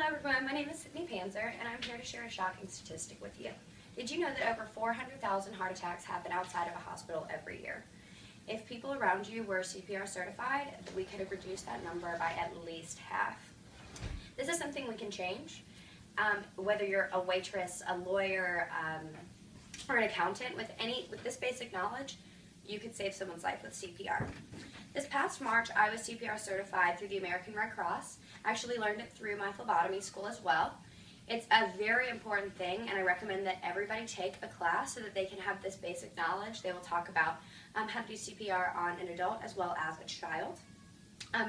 Hello everyone, my name is Sydney Panzer and I'm here to share a shocking statistic with you. Did you know that over 400,000 heart attacks happen outside of a hospital every year? If people around you were CPR certified, we could have reduced that number by at least half. This is something we can change. Whether you're a waitress, a lawyer, or an accountant, with this basic knowledge, you could save someone's life with CPR. This past March, I was CPR certified through the American Red Cross. I actually learned it through my phlebotomy school as well. It's a very important thing, and I recommend that everybody take a class so that they can have this basic knowledge. They will talk about how to do CPR on an adult as well as a child.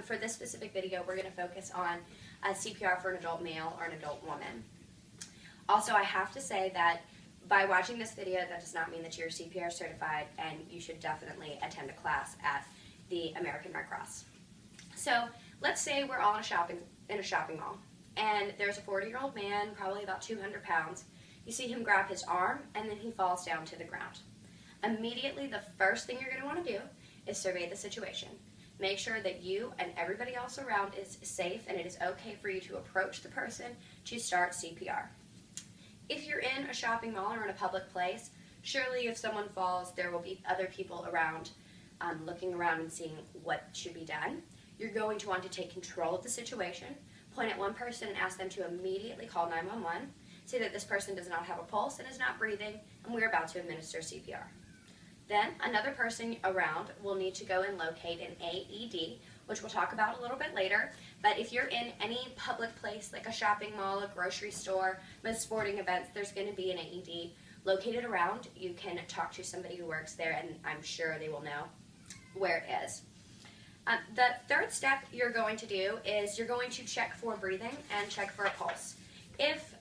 For this specific video, we're going to focus on CPR for an adult male or an adult woman. Also, I have to say that by watching this video, that does not mean that you're CPR certified, and you should definitely attend a class at the American Red Cross. So let's say we're all in a shopping mall, and there's a 40-year-old man, probably about 200 pounds. You see him grab his arm, and then he falls down to the ground. Immediately, the first thing you're going to want to do is survey the situation. Make sure that you and everybody else around is safe, and it is okay for you to approach the person to start CPR. If you're in a shopping mall or in a public place, surely if someone falls, there will be other people around looking around and seeing what should be done. You're going to want to take control of the situation, point at one person and ask them to immediately call 911, say that this person does not have a pulse and is not breathing, and we're about to administer CPR. Then another person around will need to go and locate an AED, which we'll talk about a little bit later. But if you're in any public place like a shopping mall, a grocery store, most sporting events, there's going to be an AED located around. You can talk to somebody who works there, and I'm sure they will know where it is. The third step you're going to do is you're going to check for breathing and check for a pulse. If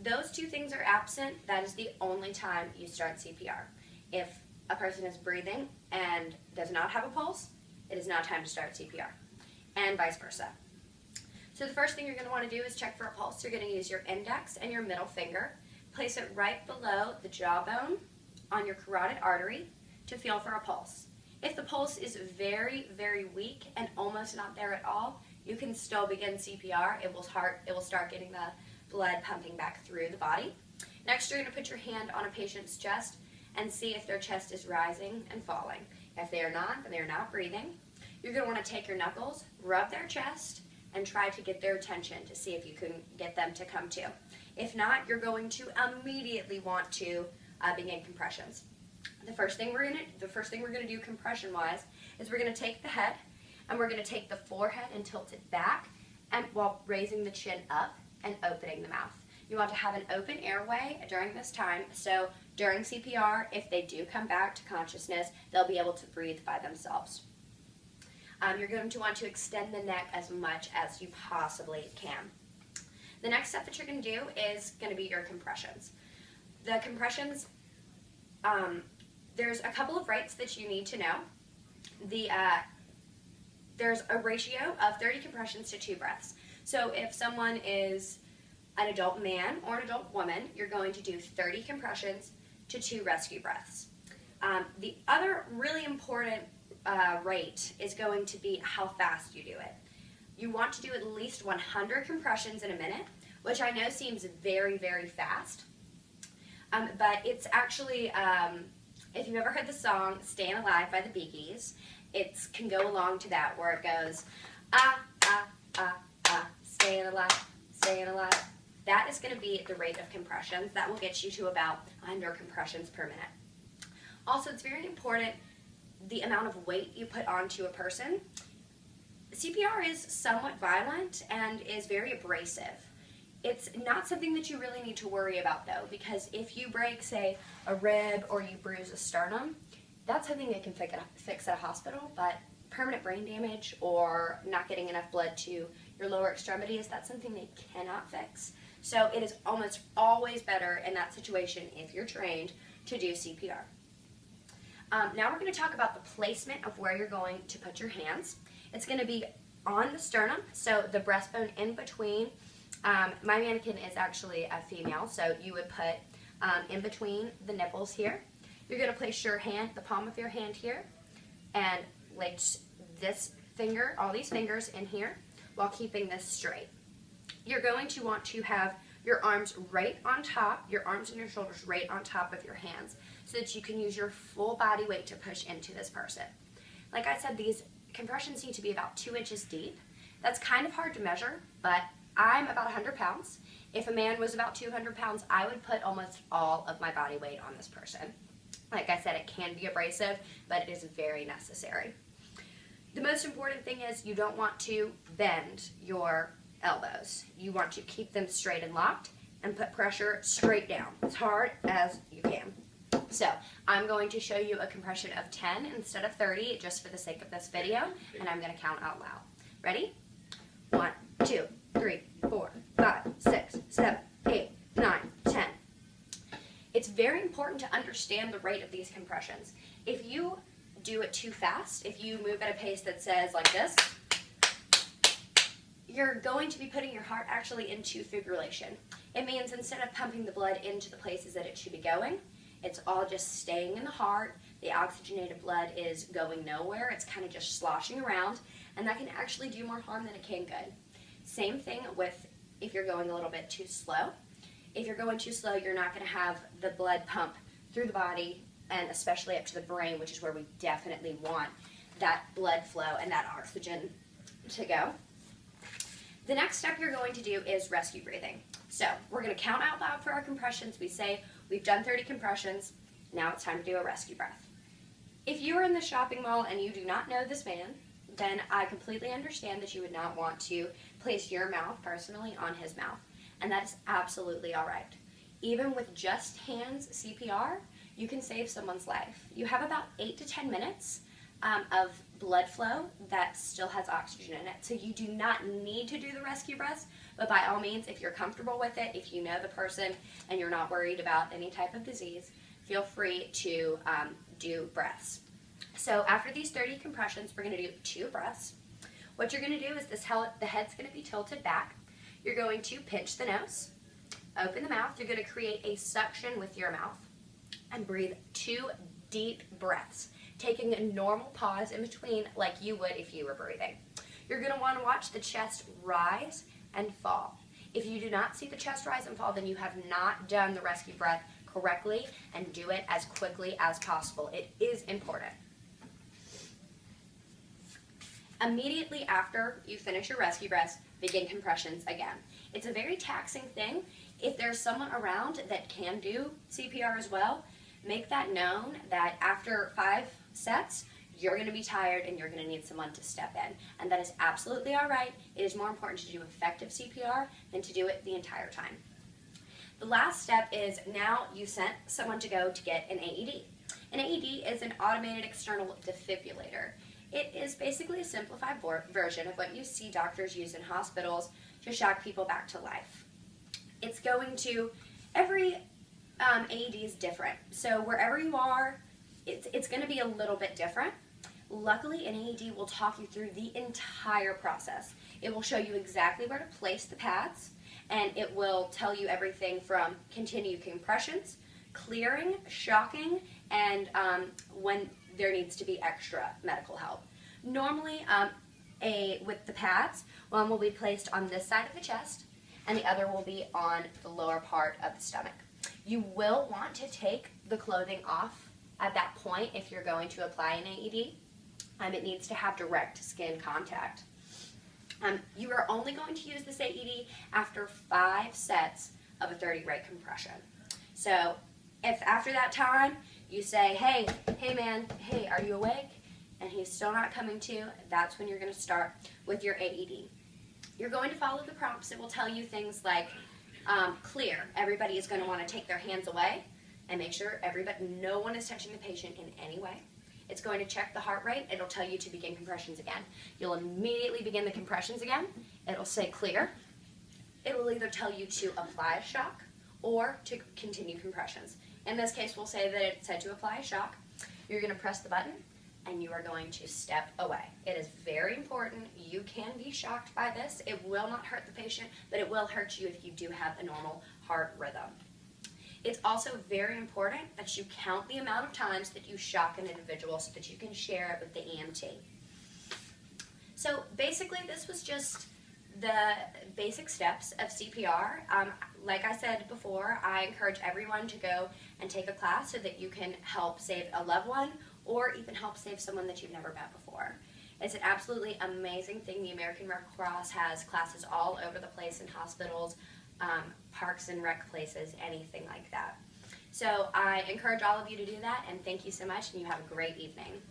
those two things are absent, that is the only time you start CPR. If a person is breathing and does not have a pulse, it is not time to start CPR, and vice versa. So the first thing you're going to want to do is check for a pulse. You're going to use your index and your middle finger. Place it right below the jawbone on your carotid artery to feel for a pulse. If the pulse is very, very weak and almost not there at all, you can still begin CPR. It will start getting the blood pumping back through the body. Next, you're going to put your hand on a patient's chest and see if their chest is rising and falling. If they are not, then they are not breathing. You're going to want to take your knuckles, rub their chest, and try to get their attention to see if you can get them to come to. If not, you're going to immediately want to begin compressions. The first thing we're going to do compression-wise is we're going to take the head and we're going to take the forehead and tilt it back, and while raising the chin up and opening the mouth. You want to have an open airway during this time, so during CPR, if they do come back to consciousness, they'll be able to breathe by themselves. You're going to want to extend the neck as much as you possibly can. The next step that you're going to do is going to be your compressions. The compressions, there's a couple of rates that you need to know. There's a ratio of 30 compressions to 2 breaths. So if someone is an adult man or an adult woman, you're going to do 30 compressions to 2 rescue breaths. The other really important rate is going to be how fast you do it. You want to do at least 100 compressions in a minute, which I know seems very, very fast. But it's actually, if you've ever heard the song Staying Alive by the Bee Gees, it can go along to that, where it goes, ah, ah, ah, ah, staying alive, staying alive. That is going to be the rate of compressions. That will get you to about 100 compressions per minute. Also, it's very important the amount of weight you put onto a person. CPR is somewhat violent and is very abrasive. It's not something that you really need to worry about, though, because if you break, say, a rib or you bruise a sternum, that's something they can fix at a hospital, but permanent brain damage or not getting enough blood to your lower extremities, that's something they cannot fix. So it is almost always better in that situation, if you're trained, to do CPR. Now we're going to talk about the placement of where you're going to put your hands. It's going to be on the sternum, so the breastbone in between. My mannequin is actually a female, so you would put in between the nipples here. You're going to place your hand, the palm of your hand here, and place this finger, all these fingers in here, while keeping this straight. You're going to want to have your arms right on top, your arms and your shoulders right on top of your hands, so that you can use your full body weight to push into this person. Like I said, these compressions need to be about 2 inches deep. That's kind of hard to measure, but I'm about 100 pounds. If a man was about 200 pounds, I would put almost all of my body weight on this person. Like I said, it can be abrasive, but it is very necessary. The most important thing is you don't want to bend your elbows. You want to keep them straight and locked and put pressure straight down as hard as you can. So I'm going to show you a compression of 10 instead of 30 just for the sake of this video, and I'm going to count out loud. Ready? 1, 2, 3, 4, 5, 6, 7, 8, 9, 10. It's very important to understand the rate of these compressions. If you do it too fast, if you move at a pace that says like this, you're going to be putting your heart actually into fibrillation. It means instead of pumping the blood into the places that it should be going, it's all just staying in the heart. The oxygenated blood is going nowhere. It's kind of just sloshing around, and that can actually do more harm than it can good. Same thing with if you're going a little bit too slow. If you're going too slow, you're not going to have the blood pump through the body, and especially up to the brain, which is where we definitely want that blood flow and that oxygen to go. The next step you're going to do is rescue breathing. So we're going to count out loud for our compressions. We say we've done 30 compressions. Now it's time to do a rescue breath. If you are in the shopping mall and you do not know this man, then I completely understand that you would not want to place your mouth personally on his mouth. And that is absolutely all right. Even with just hands CPR, you can save someone's life. You have about 8 to 10 minutes of blood flow that still has oxygen in it. So you do not need to do the rescue breaths, but by all means, if you're comfortable with it, if you know the person and you're not worried about any type of disease, feel free to do breaths. So after these 30 compressions, we're going to do 2 breaths. What you're going to do is the head's going to be tilted back. You're going to pinch the nose, open the mouth. You're going to create a suction with your mouth and breathe 2 deep breaths, taking a normal pause in between like you would if you were breathing. You're going to want to watch the chest rise and fall. If you do not see the chest rise and fall, then you have not done the rescue breath correctly, and do it as quickly as possible. It is important. Immediately after you finish your rescue breaths, begin compressions again. It's a very taxing thing. If there's someone around that can do CPR as well, make that known that after 5 sets, you're going to be tired and you're going to need someone to step in. And that is absolutely all right. It is more important to do effective CPR than to do it the entire time. The last step is now you sent someone to go to get an AED. An AED is an automated external defibrillator. It is basically a simplified version of what you see doctors use in hospitals to shock people back to life. It's going to, every AED is different. So wherever you are, it's going to be a little bit different. Luckily, an AED will talk you through the entire process. It will show you exactly where to place the pads, and it will tell you everything from continued compressions, clearing, shocking, and when there needs to be extra medical help. Normally, with the pads, one will be placed on this side of the chest, and the other will be on the lower part of the stomach. You will want to take the clothing off at that point if you're going to apply an AED. It needs to have direct skin contact. You are only going to use this AED after 5 sets of a 30 rate compression. So if after that time you say, hey man, hey, are you awake? And he's still not coming to, that's when you're going to start with your AED. You're going to follow the prompts. It will tell you things like clear. Everybody is going to want to take their hands away and make sure no one is touching the patient in any way. It's going to check the heart rate. It'll tell you to begin compressions again. You'll immediately begin the compressions again. It'll say clear. It will either tell you to apply a shock or to continue compressions. In this case, we'll say that it said to apply a shock. You're going to press the button and you are going to step away. It is very important. You can be shocked by this. It will not hurt the patient, but it will hurt you if you do have a normal heart rhythm. It's also very important that you count the amount of times that you shock an individual so that you can share it with the EMT. So basically this was just The basic steps of CPR, like I said before, I encourage everyone to go and take a class so that you can help save a loved one or even help save someone that you've never met before. It's an absolutely amazing thing. The American Red Cross has classes all over the place in hospitals, parks and rec places, anything like that. So I encourage all of you to do that, and thank you so much, and you have a great evening.